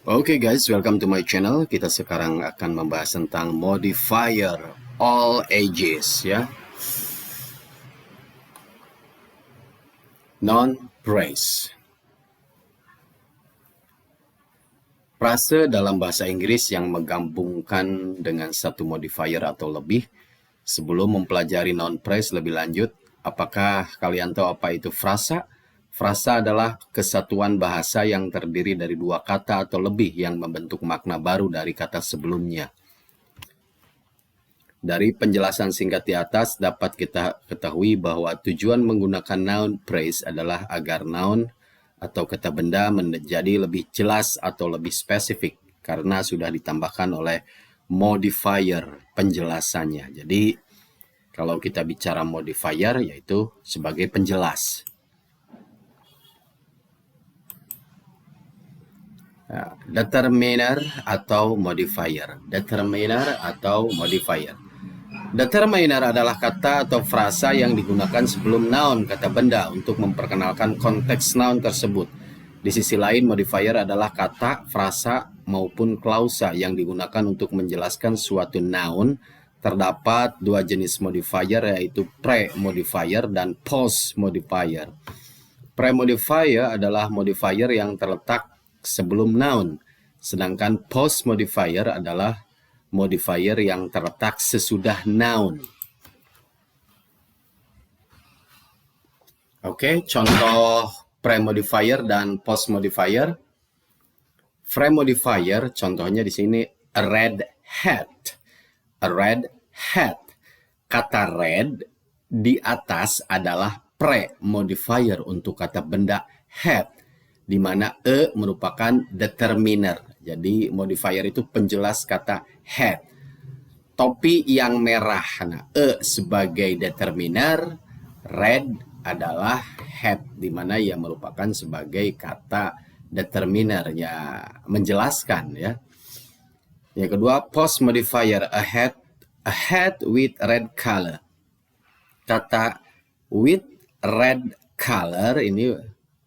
Oke guys, welcome to my channel. Kita sekarang akan membahas tentang modifier all ages ya. Non-praise. Frase dalam bahasa Inggris yang menggabungkan dengan satu modifier atau lebih. Sebelum mempelajari non-praise lebih lanjut, apakah kalian tahu apa itu frasa? Frasa adalah kesatuan bahasa yang terdiri dari dua kata atau lebih yang membentuk makna baru dari kata sebelumnya. Dari penjelasan singkat di atas dapat kita ketahui bahwa tujuan menggunakan noun phrase adalah agar noun atau kata benda menjadi lebih jelas atau lebih spesifik karena sudah ditambahkan oleh modifier penjelasannya. Jadi kalau kita bicara modifier yaitu sebagai penjelas. Determiner atau modifier. Determiner atau modifier. Determiner adalah kata atau frasa yang digunakan sebelum noun kata benda untuk memperkenalkan konteks noun tersebut. Di sisi lain, modifier adalah kata, frasa, maupun klausa yang digunakan untuk menjelaskan suatu noun. Terdapat dua jenis modifier yaitu pre-modifier dan post-modifier. Pre-modifier adalah modifier yang terletak sebelum noun, sedangkan post-modifier adalah modifier yang terletak sesudah noun. Oke, contoh pre-modifier dan post-modifier. Pre-modifier contohnya di sini a red hat. A red hat. Kata red di atas adalah pre-modifier untuk kata benda hat, di mana e merupakan determiner. Jadi modifier itu penjelas kata hat. Topi yang merah, nah e sebagai determiner, red adalah hat, di mana ia merupakan sebagai kata determiner, ya menjelaskan ya. Yang kedua, post modifier, a hat with red color. Kata with red color ini,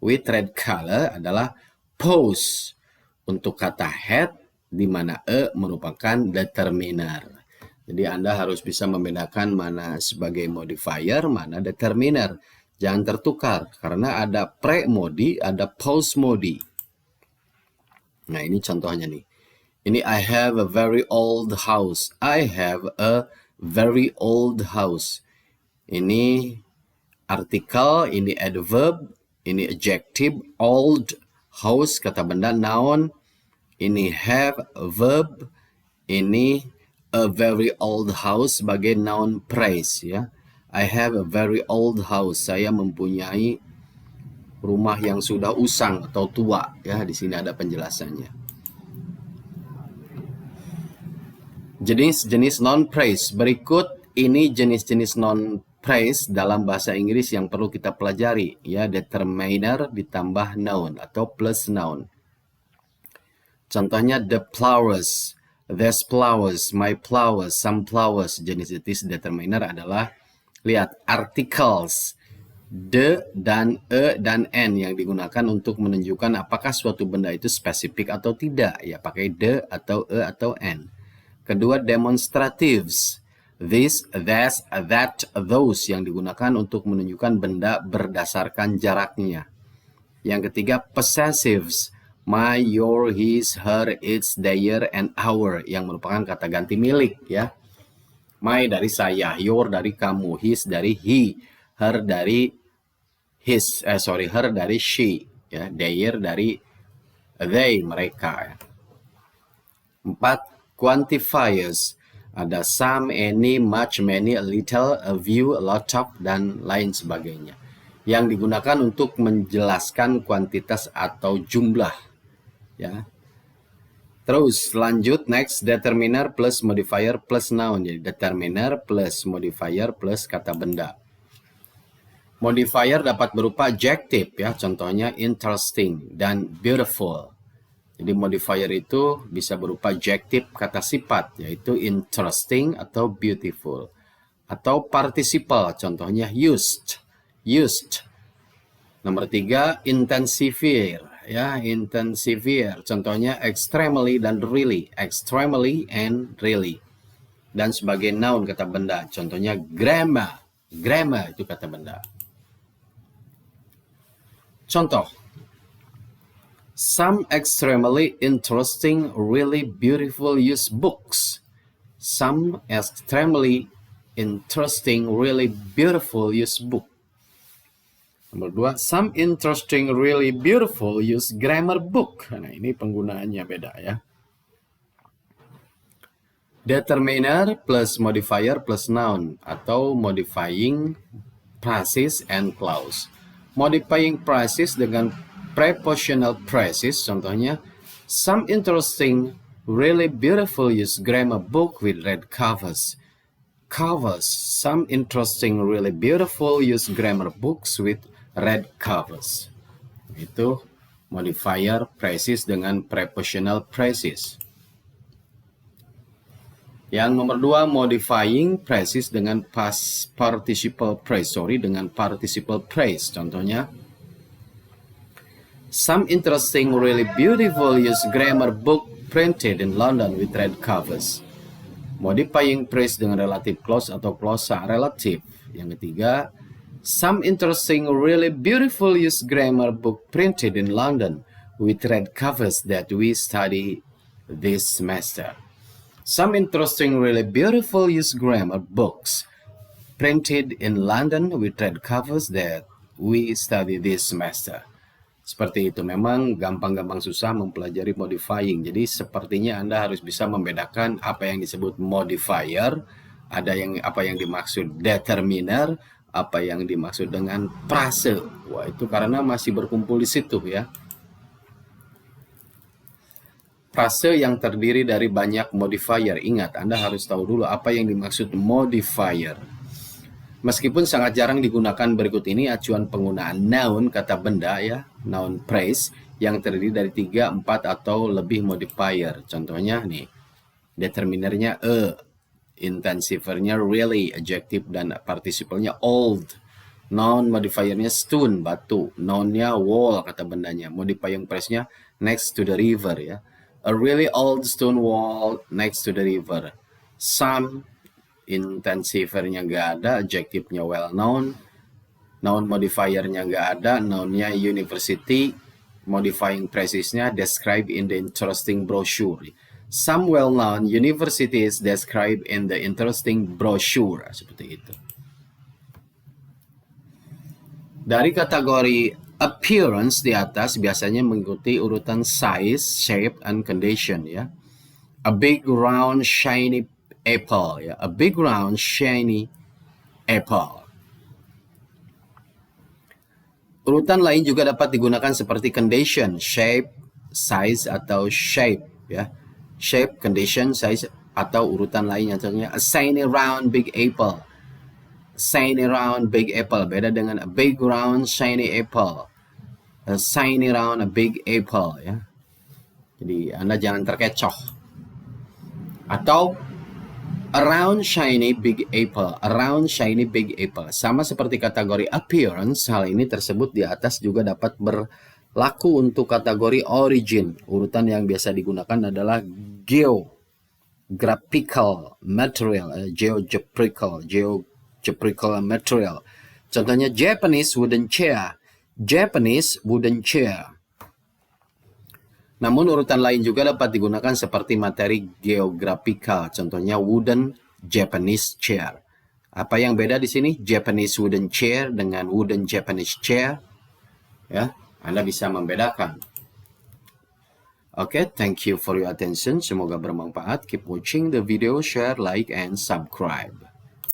with red color adalah post untuk kata hat, di mana e merupakan determiner. Jadi Anda harus bisa membedakan mana sebagai modifier, mana determiner. Jangan tertukar karena ada pre-modi, ada post-modi. Nah, ini contohnya nih. Ini I have a very old house. I have a very old house. Ini artikel, ini adverb, ini adjective, old, house, kata benda, noun. Ini have, verb. Ini a very old house sebagai noun phrase ya. I have a very old house. Saya mempunyai rumah yang sudah usang atau tua ya. Di sini ada penjelasannya. Jenis-jenis non-praise. Berikut ini jenis-jenis non-praise dalam bahasa Inggris yang perlu kita pelajari ya. Determiner ditambah noun atau plus noun. Contohnya the flowers, there's flowers, my flowers, some flowers. Jenis-jenis determiner adalah, lihat, articles, the dan e dan n yang digunakan untuk menunjukkan apakah suatu benda itu spesifik atau tidak. Ya pakai the atau e atau n. Kedua, demonstratives, this, that, that, those yang digunakan untuk menunjukkan benda berdasarkan jaraknya. Yang ketiga, possessives, my, your, his, her, its, their, and our yang merupakan kata ganti milik ya. My dari saya, your dari kamu, his dari he, her dari her dari she, ya, their dari they mereka. Ya. 4. Quantifiers, ada some, any, much, many, a little, a few, a lot of, dan lain sebagainya. Yang digunakan untuk menjelaskan kuantitas atau jumlah. Ya. Terus lanjut, next, determiner plus modifier plus noun. Jadi determiner plus modifier plus kata benda. Modifier dapat berupa adjective ya, contohnya interesting dan beautiful. Jadi modifier itu bisa berupa adjective kata sifat, yaitu interesting atau beautiful. Atau participle, contohnya used. Nomor 3, intensify. ya, intensivere. Contohnya extremely dan really, extremely and really. Dan sebagai noun kata benda, contohnya grammar. Grammar itu kata benda. Contoh, some extremely interesting, really beautiful used books. Some extremely interesting, really beautiful used book. Nomor 2, some interesting, really beautiful used grammar book. Nah, ini penggunaannya beda ya. Determiner plus modifier plus noun atau modifying phrases and clause. Modifying phrases dengan prepositional phrases, contohnya some interesting, really beautiful used grammar book with red covers. Covers, some interesting, really beautiful used grammar books with red covers. Itu modifier phrases dengan prepositional phrases. Yang nomor 2, modifying phrases dengan past participle phrase, dengan participle phrase. Contohnya, some interesting, really beautiful used grammar book printed in London with red covers. Modifying phrase dengan relative clause atau clause relative. Yang ketiga, some interesting, really beautiful used grammar book printed in London with red covers that we study this semester. Some interesting, really beautiful used grammar books printed in London with red covers that we study this semester. Seperti itu, memang gampang-gampang susah mempelajari modifying. Jadi sepertinya Anda harus bisa membedakan apa yang disebut modifier, apa yang dimaksud determiner, apa yang dimaksud dengan frase. Wah, itu karena masih berkumpul di situ ya. Frase yang terdiri dari banyak modifier. Ingat, Anda harus tahu dulu apa yang dimaksud modifier. Meskipun sangat jarang digunakan, berikut ini acuan penggunaan noun kata benda ya, noun phrase yang terdiri dari 3, 4 atau lebih modifier. Contohnya nih, determinernya intensivernya really, adjective dan participalnya old. Noun modifiernya stone, batu. Nounnya wall, kata bendanya. Modifying phrase-nya next to the river ya. A really old stone wall next to the river. Some, intensivernya nggak ada, adjective-nya well known. Noun modifiernya nggak ada, nounnya university. Modifying phrases-nya describe in the interesting brochure. Some well-known universities described in the interesting brochure. Seperti itu. Dari kategori appearance di atas biasanya mengikuti urutan size, shape, and condition ya. A big round shiny apple ya. A big round shiny apple. Urutan lain juga dapat digunakan seperti condition, shape, size, atau shape ya. Shape, condition, size, atau urutan lainnya. Contohnya a shiny round big apple. Shiny round big apple beda dengan a big round shiny apple. A shiny round a big apple ya. Jadi Anda jangan terkecoh. Atau a round shiny big apple. A round shiny big apple. Sama seperti kategori appearance, hal ini tersebut di atas juga dapat berlaku untuk kategori origin. Urutan yang biasa digunakan adalah geographical material, geographical material. Contohnya Japanese wooden chair. Japanese wooden chair. Namun urutan lain juga dapat digunakan seperti materi geographical. Contohnya wooden Japanese chair. Apa yang beda di sini? Japanese wooden chair dengan wooden Japanese chair. Ya, Anda bisa membedakan. Oke, thank you for your attention. Semoga bermanfaat. Keep watching the video, share, like, and subscribe.